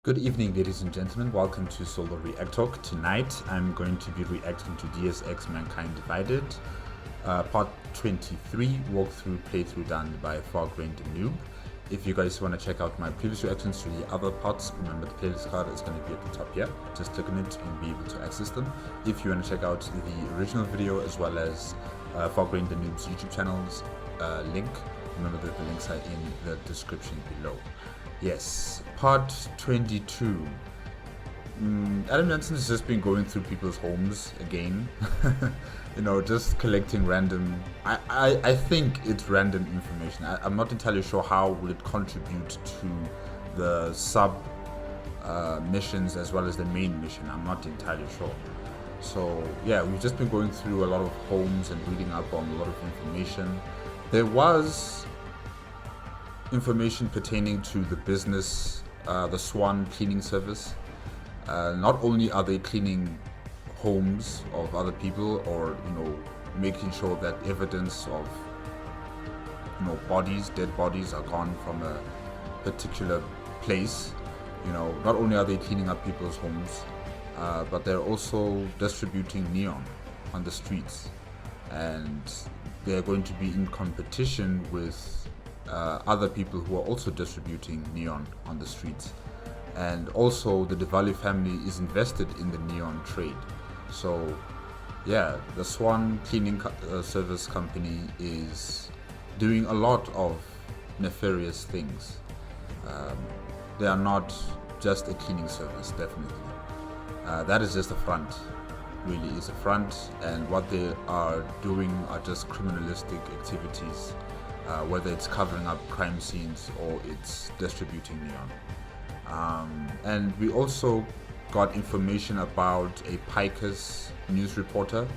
Good evening, ladies and gentlemen. Welcome to Solo ReacTalk. Tonight, I'm going to be reacting to Deus Ex Mankind Divided, part 23, walkthrough playthrough done by FograinDaNoob. If you guys want to check out my previous reactions to the other parts, remember the playlist card is going to be at the top here. Just click on it and be able to access them. If you want to check out the original video as well as FograinDaNoob's YouTube channel's link, remember that the links are in the description below. Yes, part 22. Adam Jensen has just been going through people's homes again. You know, just collecting random... I think it's random information. I'm not entirely sure how will it contribute to the sub missions as well as the main mission. I'm not entirely sure. So yeah, we've just been going through a lot of homes and reading up on a lot of information. There was information pertaining to the business, the Swan cleaning service. Not only are they cleaning homes of other people, or making sure that evidence of dead bodies are gone from a particular place. Not only are they cleaning up people's homes, but they're also distributing neon on the streets, and they're going to be in competition with other people who are also distributing neon on the streets. And also the Diwali family is invested in the neon trade. So yeah, the Swan cleaning service company is doing a lot of nefarious things. They are not just a cleaning service, definitely. That is just a front, really is a front, and what they are doing are just criminalistic activities. Whether it's covering up crime scenes or it's distributing neon. And we also got information about a Picus news reporter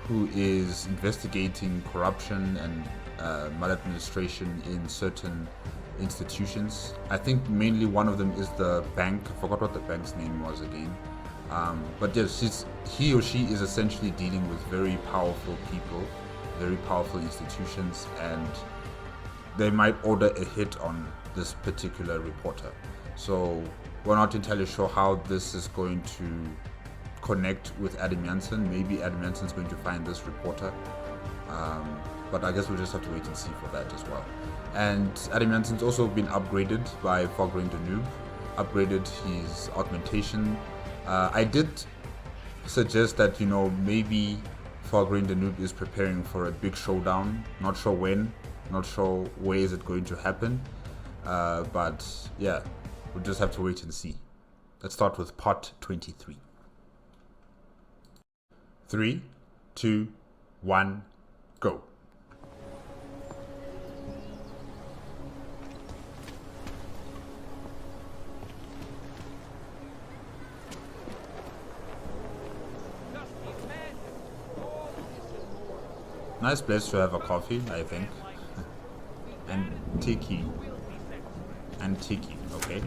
who is investigating corruption and maladministration in certain institutions. I think mainly one of them is the bank. I forgot what the bank's name was again. But yes, he or she is essentially dealing with very powerful people, very powerful institutions, and they might order a hit on this particular reporter. So we're not entirely sure how this is going to connect with Adam Jansen. Maybe Adam Jansen's going to find this reporter, but I guess we'll just have to wait and see for that as well. And Adam Jansen's also been upgraded by FograinDaNoob, upgraded his augmentation. I did suggest that maybe FograinDaNoob is preparing for a big showdown. Not sure when, not sure where is it going to happen, but yeah, we'll just have to wait and see. Let's start with part 23. 3, 2, 1, go. Nice place to have a coffee, I think. And tiki. And tiki, okay.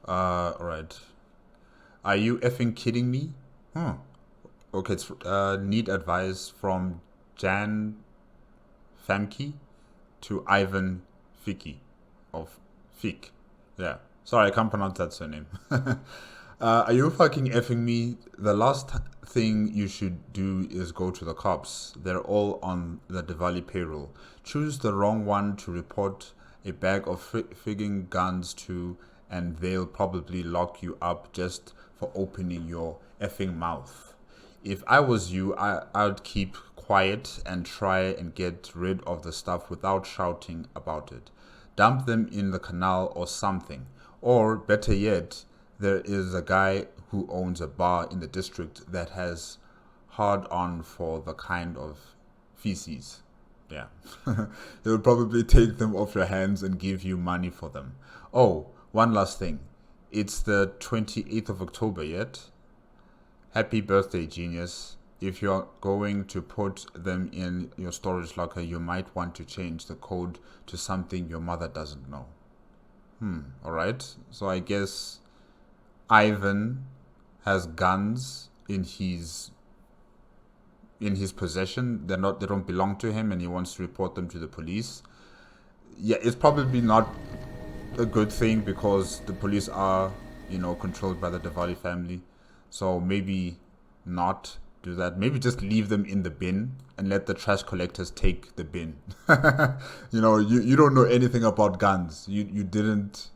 Alright. Are you effing kidding me? Okay, it's need advice from Jan Famke to Ivan Fiki of Fik. Yeah, sorry, I can't pronounce that surname. Are you fucking effing me? The last thing you should do is go to the cops. They're all on the Diwali payroll. Choose the wrong one to report a bag of frigging guns to, and they'll probably lock you up just for opening your effing mouth. If I was you, I'd keep quiet and try and get rid of the stuff without shouting about it. Dump them in the canal or something. Or better yet, there is a guy who owns a bar in the district that has hard on for the kind of feces. Yeah. They will probably take them off your hands and give you money for them. Oh, one last thing. It's the 28th of October yet. Happy birthday, genius. if you're going to put them in your storage locker, you might want to change the code to something your mother doesn't know. Alright. So I guess Ivan has guns in his possession. They don't belong to him, and he wants to report them to the police. Yeah, it's probably not a good thing because the police are, controlled by the Diwali family. So maybe not do that. Maybe just leave them in the bin and let the trash collectors take the bin. You don't know anything about guns. You didn't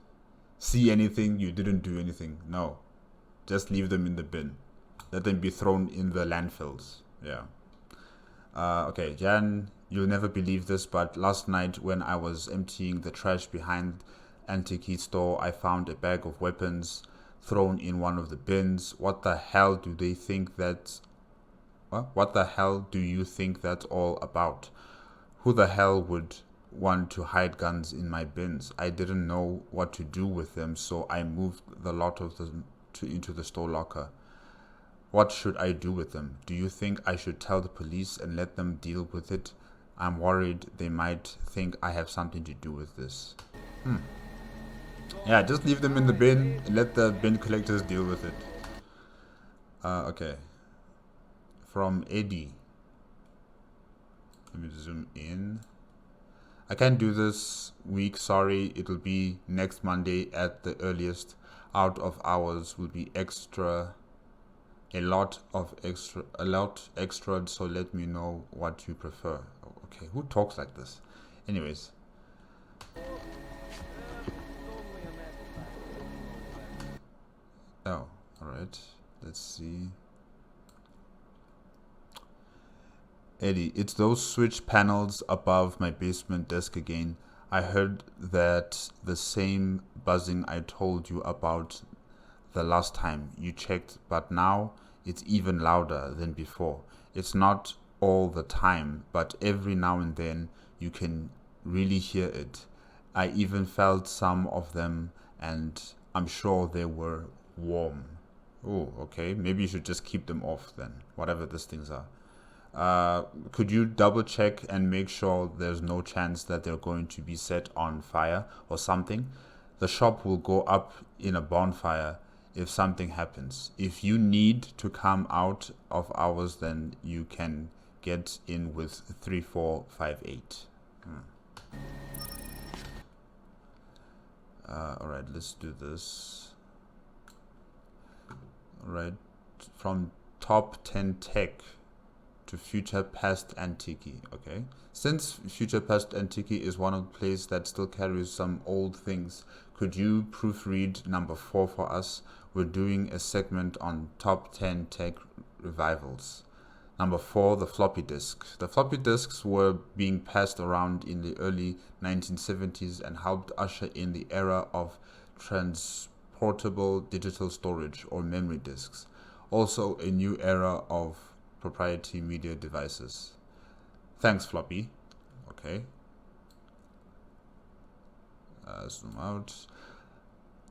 see anything. You didn't do anything. No, just leave them in the bin. Let them be thrown in the landfills. Yeah. Okay, Jan, you'll never believe this, but last night when I was emptying the trash behind antique store, I found a bag of weapons thrown in one of the bins. What the hell do they think that? What the hell do you think that's all about? Who the hell would want to hide guns in my bins? I didn't know what to do with them, so I moved the lot of them into the store locker. What should I do with them? Do you think I should tell the police and let them deal with it? I'm worried they might think I have something to do with this. Yeah, just leave them in the bin and let the bin collectors deal with it. Okay. From Eddie. Let me zoom in. I can't do this week, sorry. It'll be next Monday at the earliest. Out of hours will be extra. A lot extra, so let me know what you prefer. Okay, who talks like this? Anyways. Oh, alright. Let's see. Eddie, it's those switch panels above my basement desk again. I heard that the same buzzing I told you about the last time you checked, but now it's even louder than before. It's not all the time, but every now and then you can really hear it. I even felt some of them, and I'm sure they were warm. Oh, okay. Maybe you should just keep them off then, whatever these things are. Could you double check and make sure there's no chance that they're going to be set on fire or something? The shop will go up in a bonfire if something happens. If you need to come out of hours, then you can get in with 3458. Alright, let's do this. Alright, from top 10 tech to future past antique. Okay, since future past antique is one of the places that still carries some old things, could you proofread number 4 for us? We're doing a segment on top 10 tech revivals. Number 4, the floppy disk. The floppy disks were being passed around in the early 1970s and helped usher in the era of transportable digital storage or memory disks. Also a new era of proprietary media devices. Thanks, floppy. Okay. Zoom out.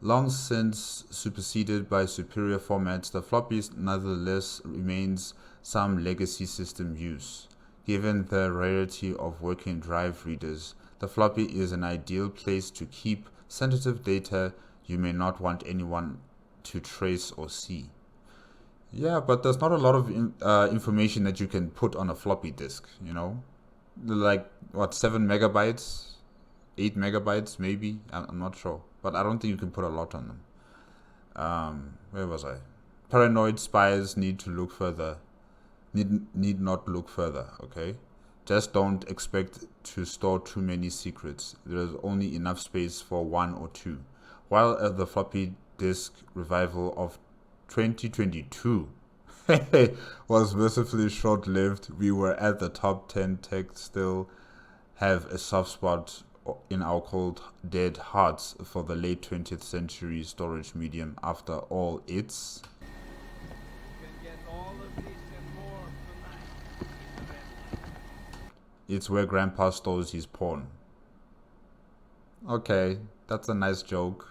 Long since superseded by superior formats, the floppy nonetheless remains some legacy system use. Given the rarity of working drive readers, the floppy is an ideal place to keep sensitive data you may not want anyone to trace or see. Yeah, but there's not a lot of information that you can put on a floppy disk, Like, 7 megabytes? 8 megabytes, maybe? I'm not sure. But I don't think you can put a lot on them. Where was I? Paranoid spies need to look further. Need not look further, okay? Just don't expect to store too many secrets. There's only enough space for 1 or 2. While the floppy disk revival of 2022 was mercifully short-lived, we were at the top 10 tech still have a soft spot in our cold, dead hearts for the late 20th century storage medium. After all, it's... It's where Grandpa stores his porn. Okay, that's a nice joke.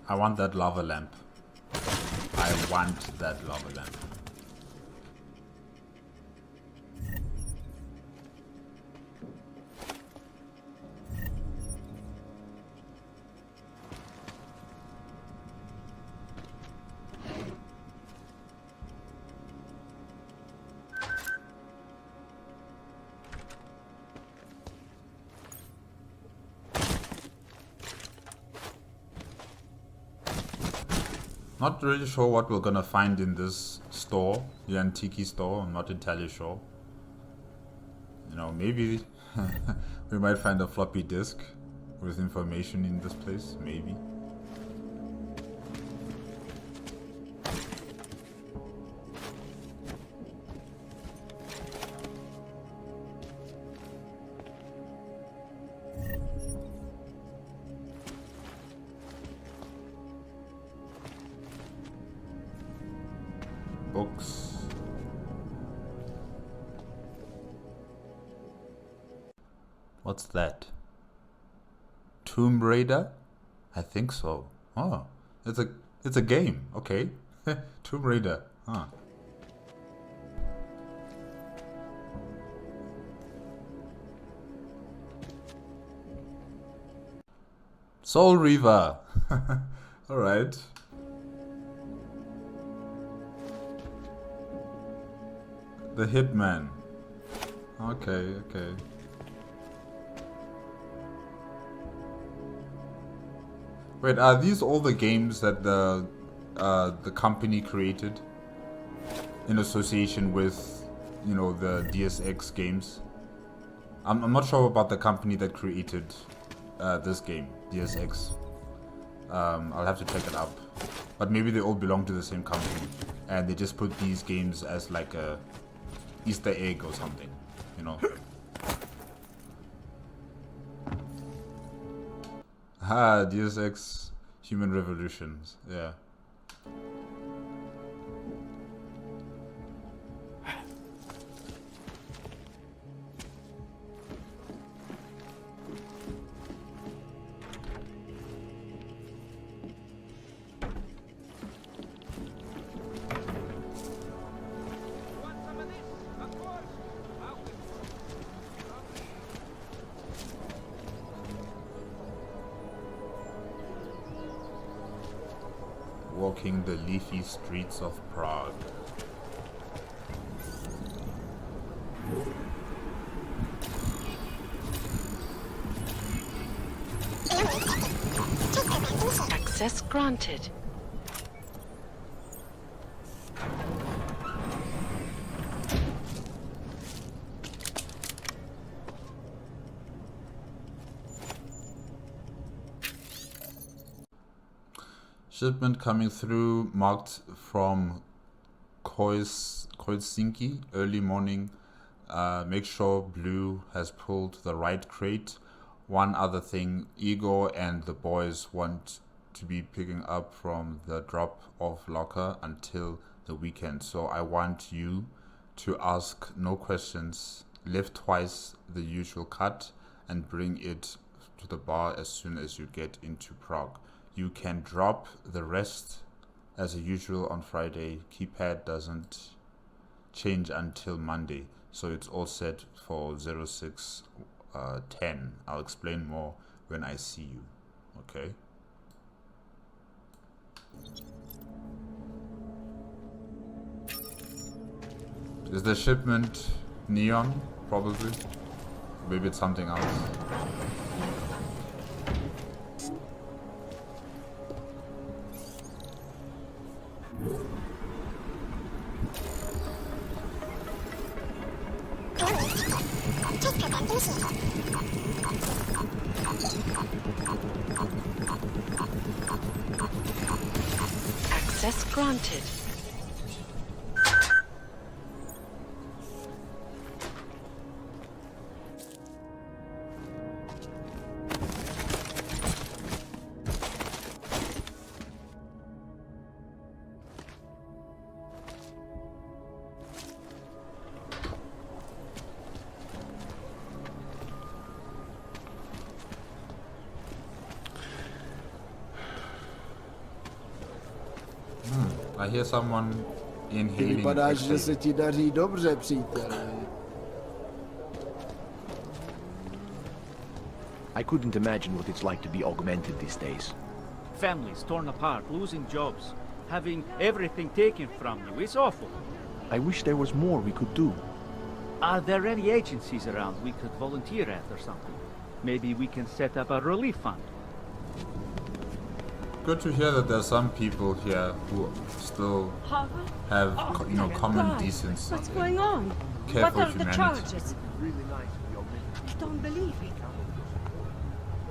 I want that lava lamp. I want that lava lamp. Not really sure what we're gonna find in this store, the antique store. I'm not entirely sure. You know, maybe we might find a floppy disk with information in this place, maybe. Books. What's that? Tomb Raider? I think so. Oh, it's a game. Okay. Tomb Raider. Huh. Soul Reaver. All right. The Hitman. Okay, okay. Wait, are these all the games that the company created in association with, you know, the Deus Ex games? I'm not sure about the company that created this game, Deus Ex. I'll have to check it up. But maybe they all belong to the same company, and they just put these games as like a Easter egg or something, you know. Ah, Deus Ex Human Revolutions, yeah. Walking the leafy streets of Prague. Access granted. Shipment coming through, marked from Helsinki, early morning. Make sure Blue has pulled the right crate. One other thing, Igor and the boys want to be picking up from the drop-off locker until the weekend. So I want you to ask no questions, lift twice the usual cut, and bring it to the bar as soon as you get into Prague. You can drop the rest as usual on Friday. Keypad doesn't change until Monday, so it's all set for 0610. I'll explain more when I see you. Okay? Is the shipment neon? Probably. Maybe it's something else. Access granted. I hear someone inhaling. Vypadáš, že se ti daří dobře, příteli. I couldn't imagine what it's like to be augmented these days. Families torn apart, losing jobs, having everything taken from you. It's awful. I wish there was more we could do. Are there any agencies around we could volunteer at or something? Maybe we can set up a relief fund. Good to hear that there's some people here who still have, common decency. What's going on? Care What for are the humanity. charges? I don't believe it.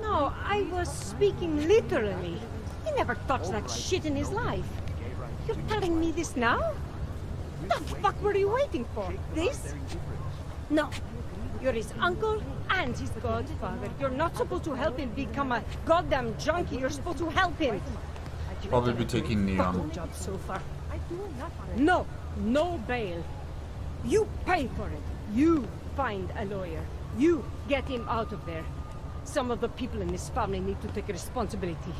No, I was speaking literally. He never touched that shit in his life. You're telling me this now? What the fuck were you waiting for? This? No. You're his uncle and his godfather. You're not supposed to help him become a goddamn junkie. You're supposed to help him. Probably be taking Neon. Fucking job so far. No, no bail. You pay for it. You find a lawyer. You get him out of there. Some of the people in this family need to take responsibility.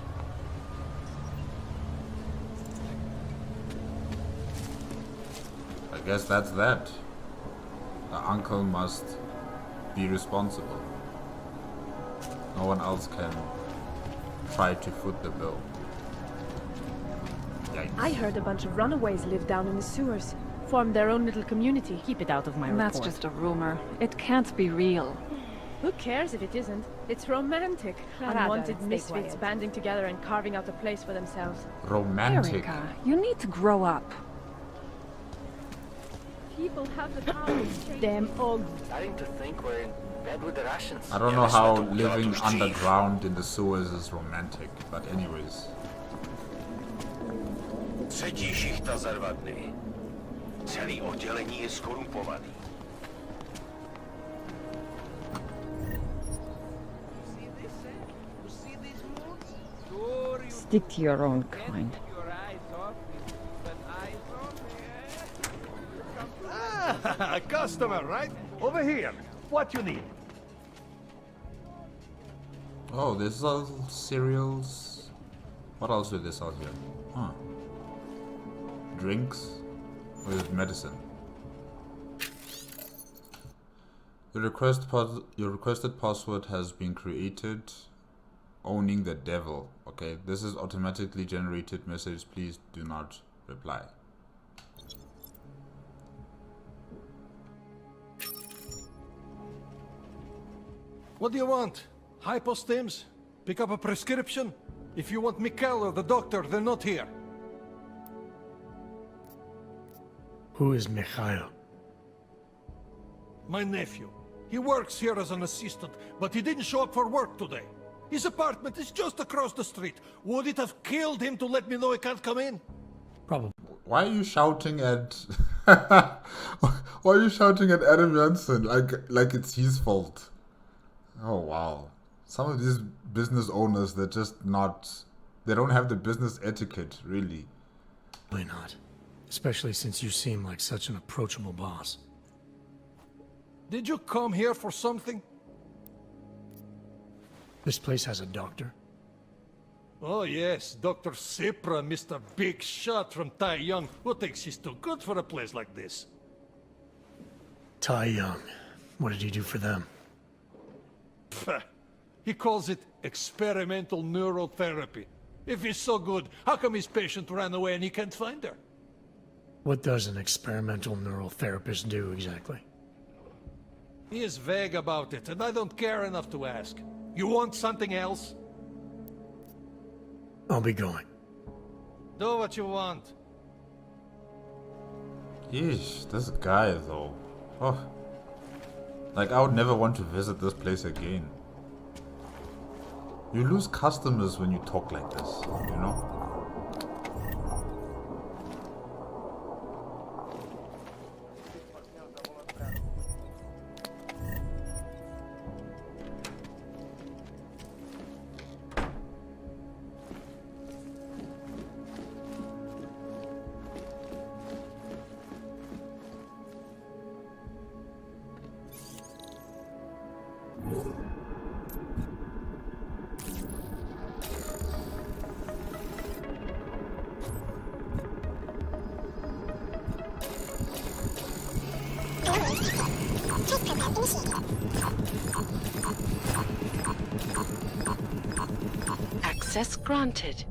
I guess that's that. The uncle must be responsible. No one else can try to foot the bill. Yikes. I heard a bunch of runaways live down in the sewers. Formed their own little community. Keep it out of my That's report. just a rumor. It can't be real. Who cares if it isn't? It's romantic. Rather, Unwanted stay misfits quiet. banding together and carving out a place for themselves. Romantic. Erica, you need to grow up. People have the power to change. Damn old. Starting to think we're in bed with the Russians. I don't know how living underground in the sewers is romantic, but anyways. Třetí šichta za 2 dny. Celý oddělení je skorumpovaný. Stick to your own kind. Ah, customer, right? Over here. What you need? Oh, this is all cereals. What else do they sell here? Huh. Drinks? Or is it medicine? Your requested password has been created. Owning the devil. Okay, this is automatically generated message. Please do not reply. What do you want? Hypostims? Pick up a prescription? If you want Mikhail or the doctor, they're not here. Who is Mikhail? My nephew. He works here as an assistant, but he didn't show up for work today. His apartment is just across the street. Would it have killed him to let me know he can't come in? Probably. Why are you shouting at? Why are you shouting at Adam Jansen like it's his fault? Oh wow! Some of these business owners, they're just not. They don't have the business etiquette, really. Probably not. Especially since you seem like such an approachable boss. Did you come here for something? This place has a doctor. Oh yes, Dr. Sipra, Mr. Big Shot from Tai Young. Who thinks he's too good for a place like this? Tai Young. What did he do for them? Pfft. He calls it experimental neurotherapy. If he's so good, how come his patient ran away and he can't find her? What does an experimental neural therapist do exactly? He is vague about it, and I don't care enough to ask. You want something else? I'll be going. Do what you want. Yeesh, this guy though. Oh. Like I would never want to visit this place again. You lose customers when you talk like this, you know? Access granted.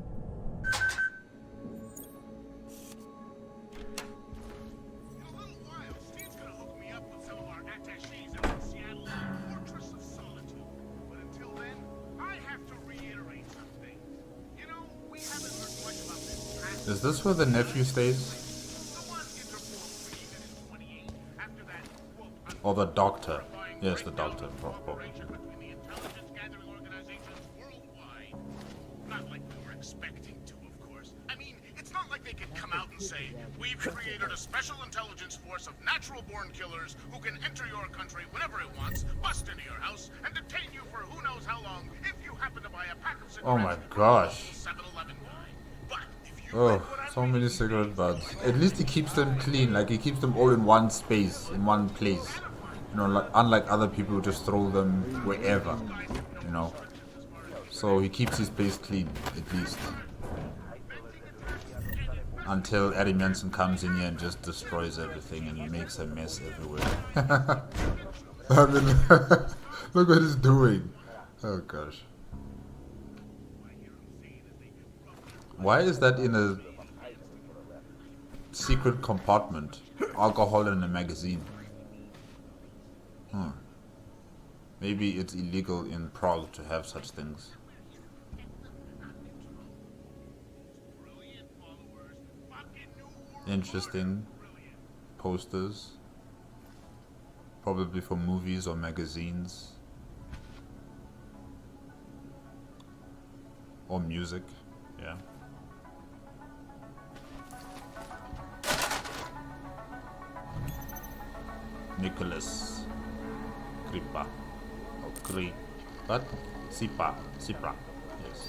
Is this where the nephew stays? Or the doctor? Yes, the doctor. Probably. Not like we were expecting to, of course. I mean, it's not like they could come out and say, we've created a special intelligence force of natural-born killers who can enter your country whenever it wants, bust into your house, and detain you for who knows how long if you happen to buy a pack of cigarettes. Oh my gosh. 7-Eleven guy. But if you Oh, so many cigarette butts. At least he keeps them clean, like he keeps them all in one space, in one place. You know, like, unlike other people who just throw them wherever, you know. So he keeps his place clean, at least. Until Eddie Manson comes in here and just destroys everything and makes a mess everywhere. I mean, look what he's doing. Oh gosh. Why is that in a secret compartment? Alcohol in a magazine. Maybe it's illegal in Prague to have such things. Interesting posters. Probably for movies or magazines. Or music, yeah. Nicholas Kripa. Or Kri. What? Sipa. Sipra. Yes.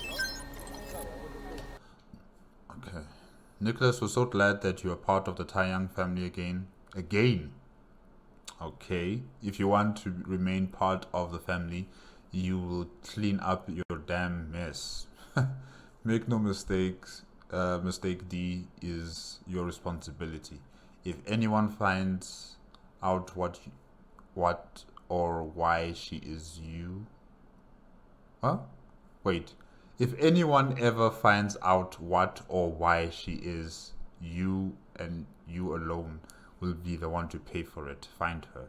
Okay. Nicholas was so glad that you are part of the Taeyang family again. Again? Okay. If you want to remain part of the family, you will clean up your damn mess. Make no mistakes. Mistake D is your responsibility. If anyone finds out what or why she is you... Huh? Wait. If anyone ever finds out what or why she is, you and you alone will be the one to pay for it. Find her.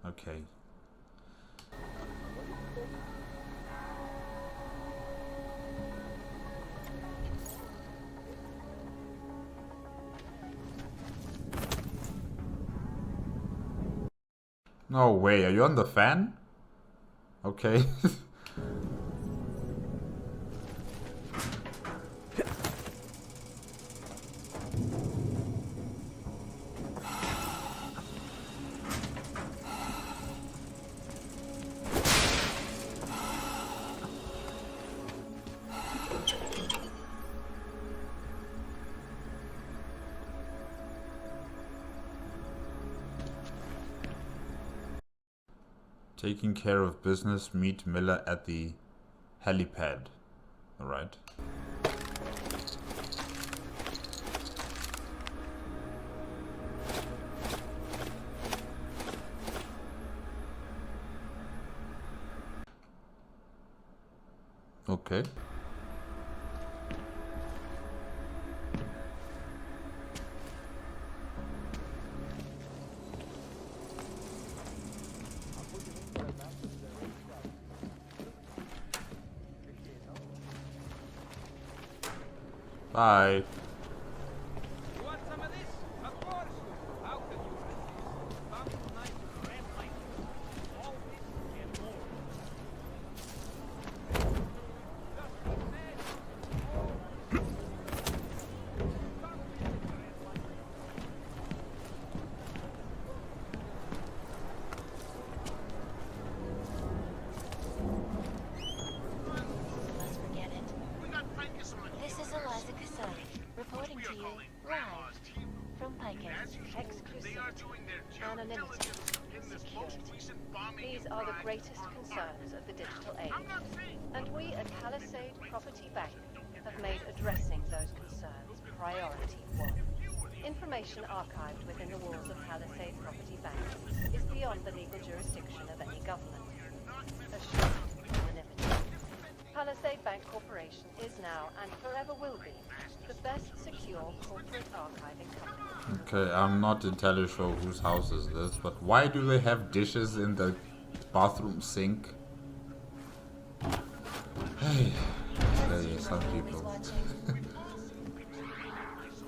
Okay. No way, are you on the fan? Okay. Taking care of business, meet Miller at the helipad. Alright. Okay. Bye. You want some of this? Of course. How could you resist? Fountain night, red light. All this and more. These are the greatest concerns of the digital age, and we at Palisade Property Bank have made addressing those concerns priority one. Information archived within the walls of Palisade Property Bank is beyond the legal jurisdiction of any government. Assured anonymity. Palisade Bank Corporation is now and forever will be the best secure corporate archiving company. Okay, I'm not entirely sure whose house is this, but why do they have dishes in the bathroom sink? Hey, some people.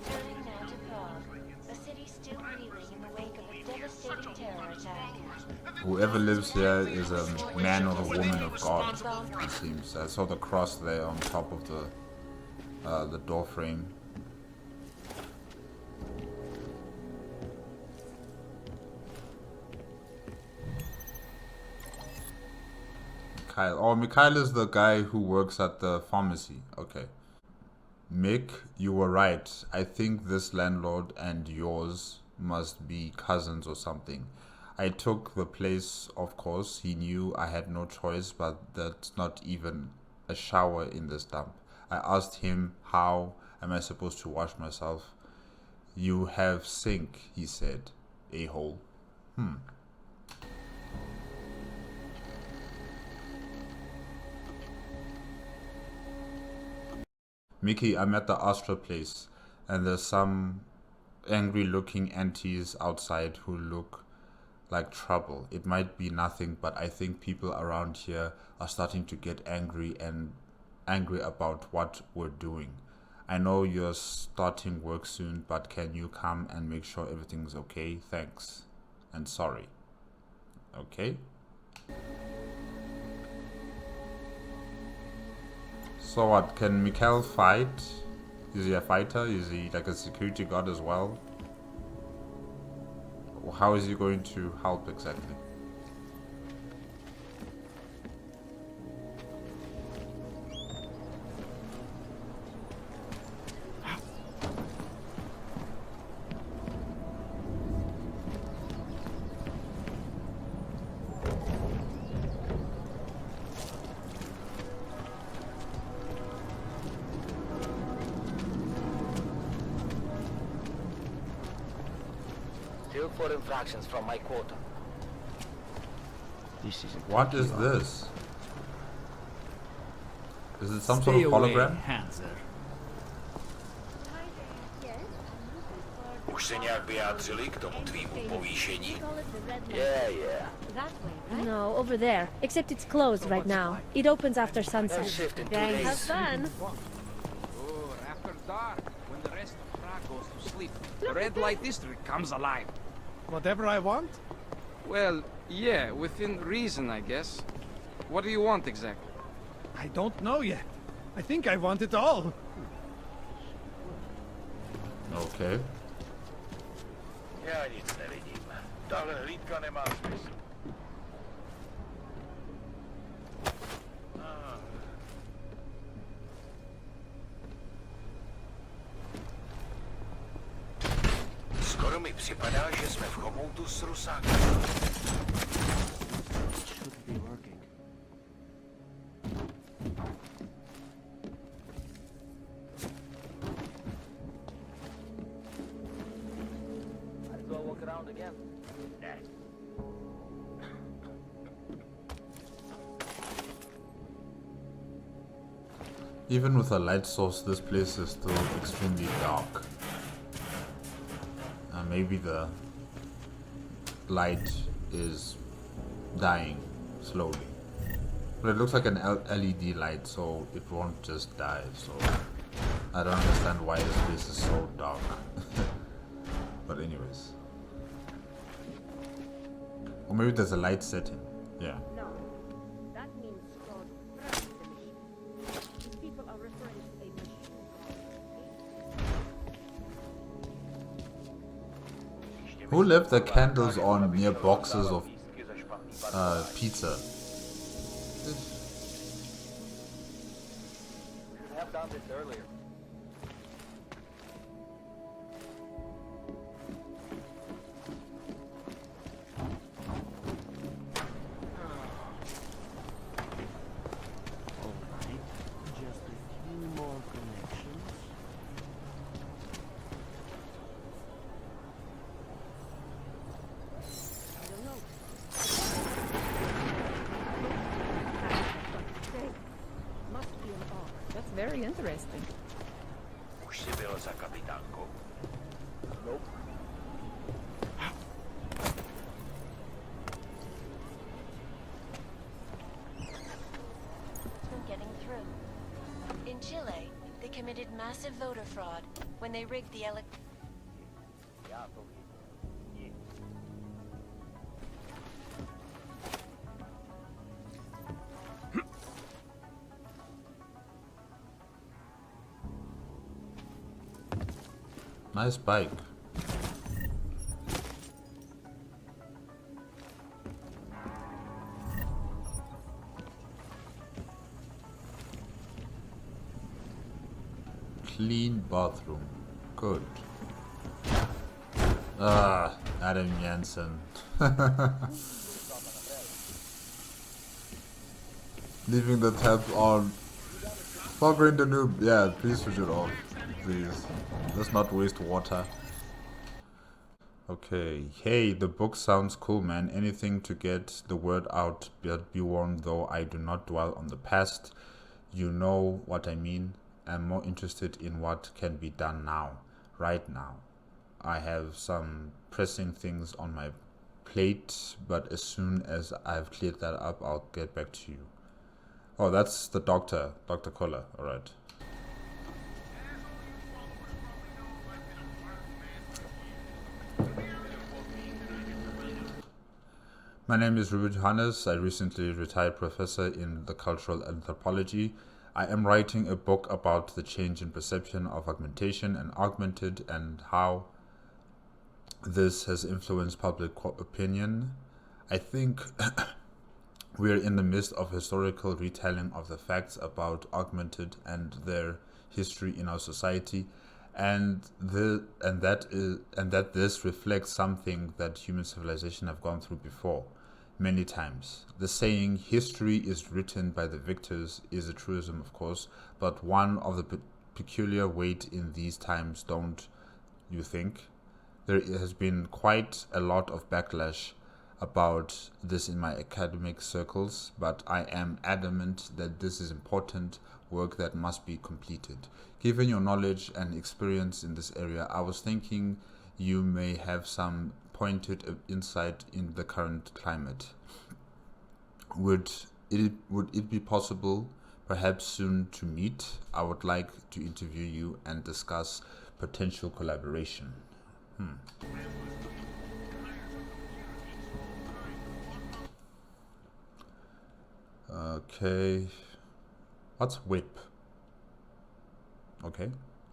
Turning now to Prague, a city still reeling in the wake of a devastating terror attack. Whoever lives here is a man or a woman of God, it seems. I saw the cross there on top of the door frame. Mikhail. Oh, Mikhail is the guy who works at the pharmacy. Okay. Mick, you were right. I think this landlord and yours must be cousins or something. I took the place, of course. He knew I had no choice, but that's not even a shower in this dump. I asked him, how am I supposed to wash myself? You have sink, he said. A-hole. Mickey, I'm at the Astra place, and there's some angry-looking aunties outside who look like trouble. It might be nothing, but I think people around here are starting to get angry about what we're doing. I know you're starting work soon, but can you come and make sure everything's okay? Thanks. And sorry. Okay. So what, can Mikhail fight? Is he a fighter? Is he like a security guard as well? How is he going to help exactly? Still 4 infractions from my quota. This is What is this? Is it some sort of hologram? Už se nějak vyjádřili k tomu tvýmu povýšení? Yeah. That way, right? No, over there. Except it's closed right now. It opens after sunset. Shift in 2 Thanks. days. Have fun. Or after dark, when the rest of Prague goes to sleep, the red light district comes alive. Whatever I want? Well, yeah, within reason, I guess. What do you want exactly? I don't know yet. I think I want it all. Okay. Já nic nevidím. Tahle hlídka nemá smysl. Skoro mi připadá, že jsme v chomoutu s Rusákem. Might as well walk around again. Even with a light source, this place is still extremely dark. Maybe the light is dying slowly. But it looks like an LED light, so it won't just die. So I don't understand why this place is so dark. But anyways. Or maybe there's a light setting. Yeah. No. That means called machine. These people are referring to a machine. Who left the candles on near boxes of pizza? Should have done this earlier. guys think? Nope. From getting through. In Chile, they committed massive voter fraud when they rigged the Nice bike. Clean bathroom. Good. Ah, Adam Jansen. Leaving the tab on. FograinDaNoob. Yeah, please switch it off. Please. Let's not waste water. Okay. Hey, the book sounds cool, man. Anything to get the word out. But be warned, though, I do not dwell on the past. You know what I mean. I'm more interested in what can be done now. Right now. I have some pressing things on my plate, but as soon as I've cleared that up, I'll get back to you. Oh, that's the doctor. Dr. Koller. Alright. My name is Ruben Hannes. I recently retired professor in the cultural anthropology. I am writing a book about the change in perception of augmentation and augmented and how this has influenced public opinion. I think we are in the midst of historical retelling of the facts about augmented and their history in our society, and that this reflects something that human civilization have gone through before many times. The saying history is written by the victors is a truism, of course, but one of the peculiar weight in these times, don't you think? There has been quite a lot of backlash about this in my academic circles, but I am adamant that this is important work that must be completed. Given your knowledge and experience in this area, I was thinking you may have some pointed insight in the current climate. Would it be possible, perhaps soon, to meet? I would like to interview you and discuss potential collaboration. Okay. What's whip? Okay.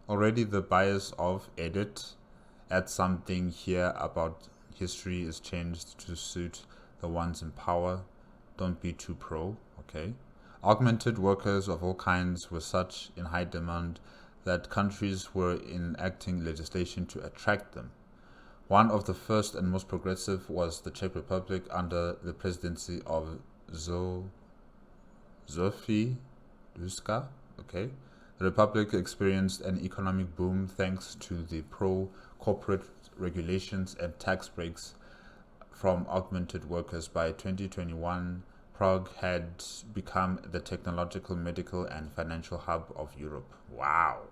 Already the bias of edit. Add something here about history is changed to suit the ones in power. Don't be too pro. Okay. Augmented workers of all kinds were such in high demand that countries were enacting legislation to attract them. One of the first and most progressive was the Czech Republic under the presidency of Zofie Ruska. Okay. The Republic experienced an economic boom thanks to the pro-corporate regulations and tax breaks from augmented workers. By 2021, Prague had become the technological, medical, and financial hub of Europe. Wow.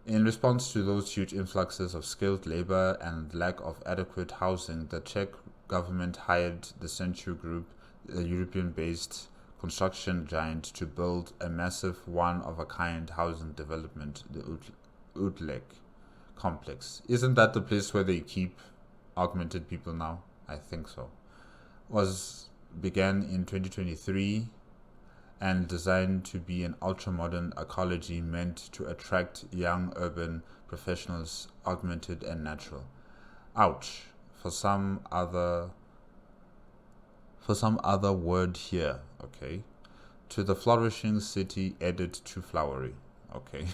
In response to those huge influxes of skilled labor and lack of adequate housing, the Czech government hired the Century Group, a European-based construction giant, to build a massive one-of-a-kind housing development, the Utlek complex. Isn't that the place where they keep augmented people now? I think so. Began in 2023 and designed to be an ultra-modern ecology meant to attract young urban professionals, augmented and natural. Ouch. For some other word here. Okay. To the flourishing city, added to flowery. Okay.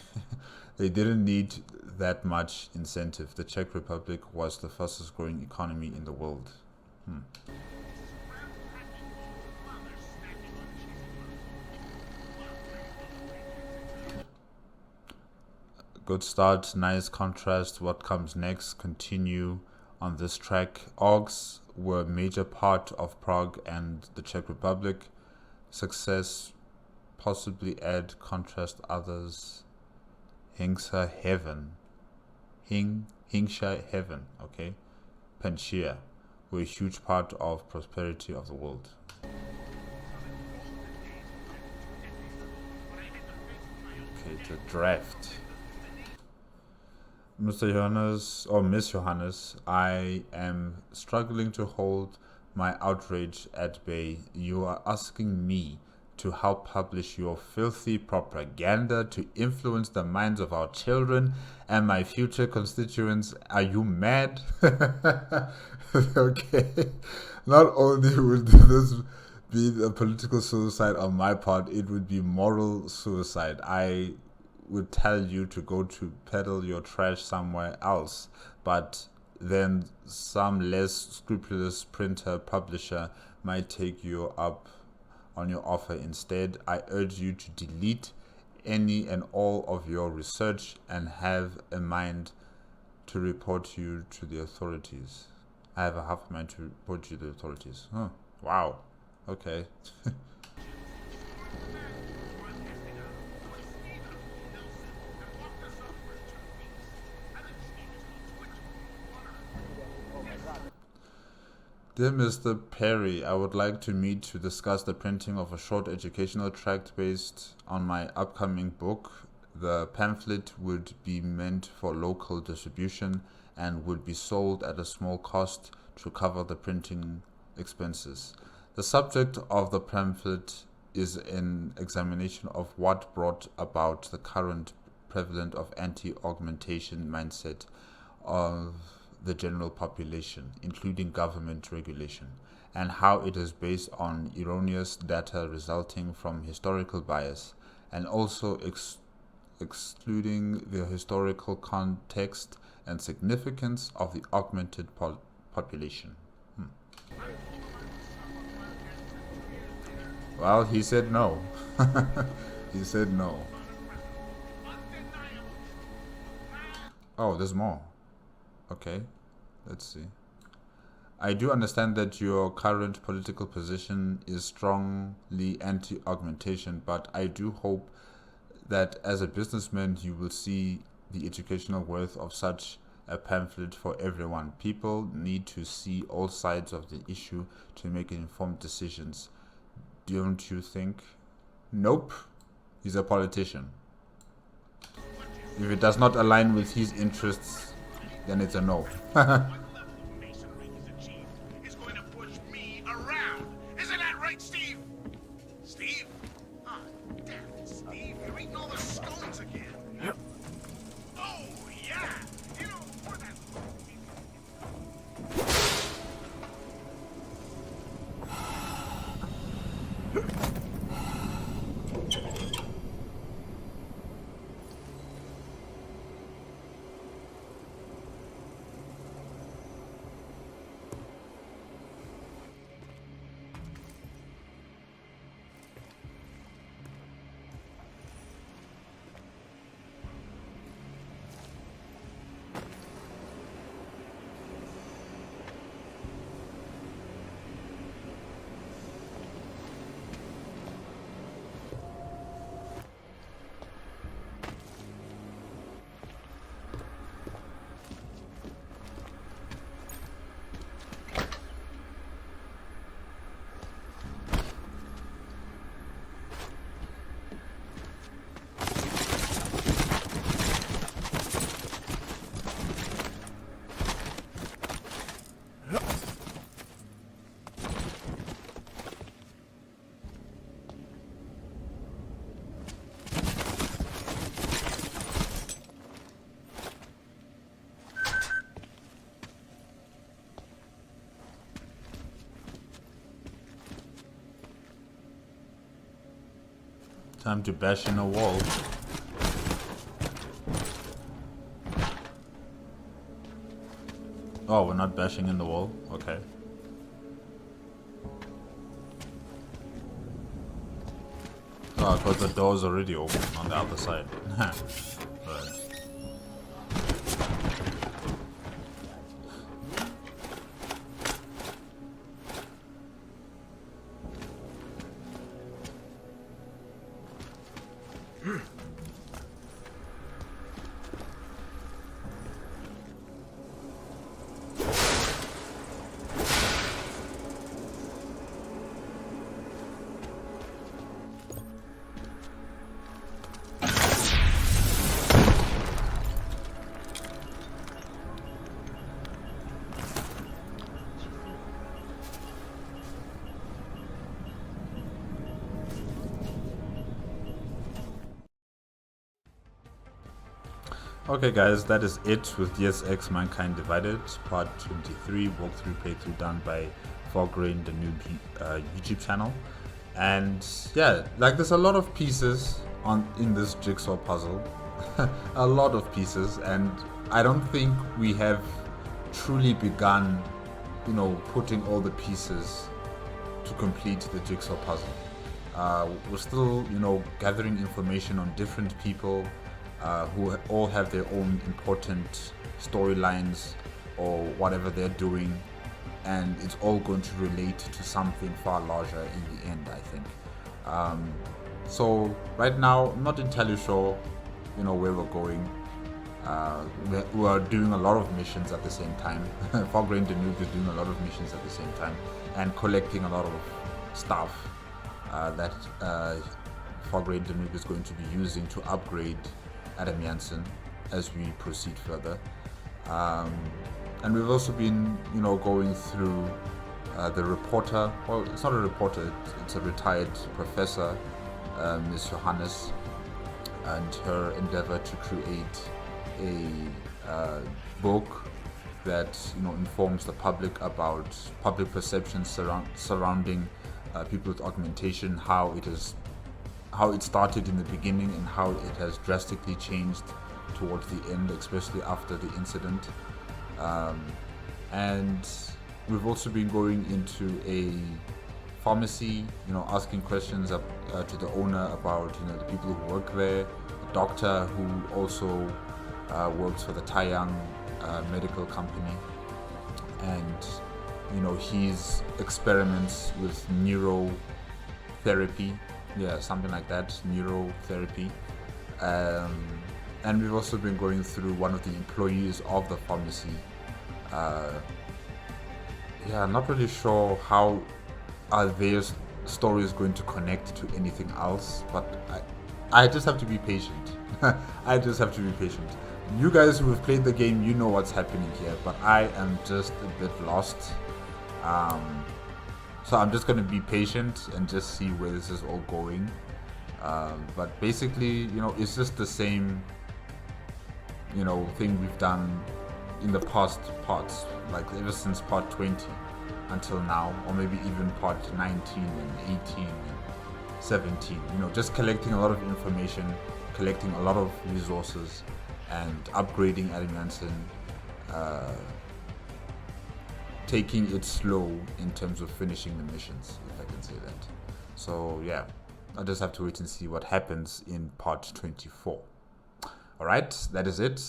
They didn't need that much incentive. The Czech Republic was the fastest growing economy in the world. Good start, nice contrast. What comes next? Continue on this track. Augs were a major part of Prague and the Czech Republic. Success possibly add contrast others. Hingsha heaven. Hingsha heaven, okay? Panchea were a huge part of prosperity of the world. Okay, the draft. Mr. Johannes, or Miss Johannes, I am struggling to hold my outrage at bay. You are asking me to help publish your filthy propaganda to influence the minds of our children and my future constituents. Are you mad? Okay. Not only would this be a political suicide on my part, it would be moral suicide. I would tell you to go to peddle your trash somewhere else, but then some less scrupulous printer publisher might take you up on your offer instead. I urge you to delete any and all of your research and have a mind to report you to the authorities. I have a half mind to report you to the authorities. Huh. Wow. Okay. Dear Mr. Perry, I would like to meet to discuss the printing of a short educational tract based on my upcoming book. The pamphlet would be meant for local distribution and would be sold at a small cost to cover the printing expenses. The subject of the pamphlet is an examination of what brought about the current prevalent of anti-augmentation mindset of the general population, including government regulation, and how it is based on erroneous data resulting from historical bias, and also excluding the historical context and significance of the augmented population. Well, he said no. He said no. Oh, there's more. Okay, let's see. I do understand that your current political position is strongly anti-augmentation, but I do hope that as a businessman you will see the educational worth of such a pamphlet for everyone. People need to see all sides of the issue to make informed decisions. Don't you think? Nope. He's a politician. If it does not align with his interests, then it's a no. Is going to push me around. Isn't that right, Steve? Steve? Ah, damn it, Steve. You're eating all the scones again. Oh, yeah. You know, for that. Time to bash in a wall. Oh, we're not bashing in the wall? Okay. Oh, because the door's already open on the other side. Right. Okay guys, that is it with Deus Ex Mankind Divided, part 23, walkthrough playthrough done by FograinDaNoob YouTube channel. And yeah, like there's a lot of pieces in this jigsaw puzzle. A lot of pieces, and I don't think we have truly begun, you know, putting all the pieces to complete the jigsaw puzzle. We're still, you know, gathering information on different people who all have their own important storylines or whatever they're doing, and it's all going to relate to something far larger in the end, I think. So right now, I'm not entirely sure, you know, where we're going. We're doing a lot of missions at the same time. FograinDaNoob is doing a lot of missions at the same time and collecting a lot of stuff that FograinDaNoob is going to be using to upgrade Adam Jansen as we proceed further. And we've also been, you know, going through the reporter. Well, it's not a reporter; it's a retired professor, Ms. Johannes, and her endeavor to create a book that, you know, informs the public about public perceptions surrounding people with augmentation, how it started in the beginning and how it has drastically changed towards the end, especially after the incident. And we've also been going into a pharmacy, you know, asking questions to the owner about, you know, the people who work there, the doctor who also works for the Taiyang medical company, and, you know, his experiments with neurotherapy, yeah, something like that, neurotherapy. And we've also been going through one of the employees of the pharmacy. Yeah, I'm not really sure how are their stories going to connect to anything else, but I just have to be patient. I just have to be patient. You guys who have played the game, you know what's happening here, but I am just a bit lost. So I'm just going to be patient and just see where this is all going. But basically, you know, it's just the same, you know, thing we've done in the past parts, like ever since part 20 until now, or maybe even part 19 and 18 and 17. You know, just collecting a lot of information, collecting a lot of resources, and upgrading Adam Jansen, taking it slow in terms of finishing the missions, if I can say that. So yeah, I just have to wait and see what happens in part 24. Alright, that is it.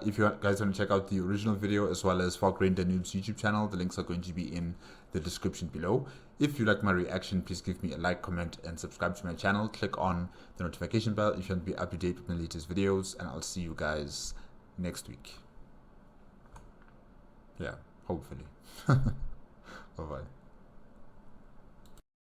If you guys want to check out the original video as well as FograinDaNoob's YouTube channel, the links are going to be in the description below. If you like my reaction, please give me a like, comment, and subscribe to my channel. Click on the notification bell if you want to be up to date with my latest videos, and I'll see you guys next week. Yeah, hopefully. Bye-bye.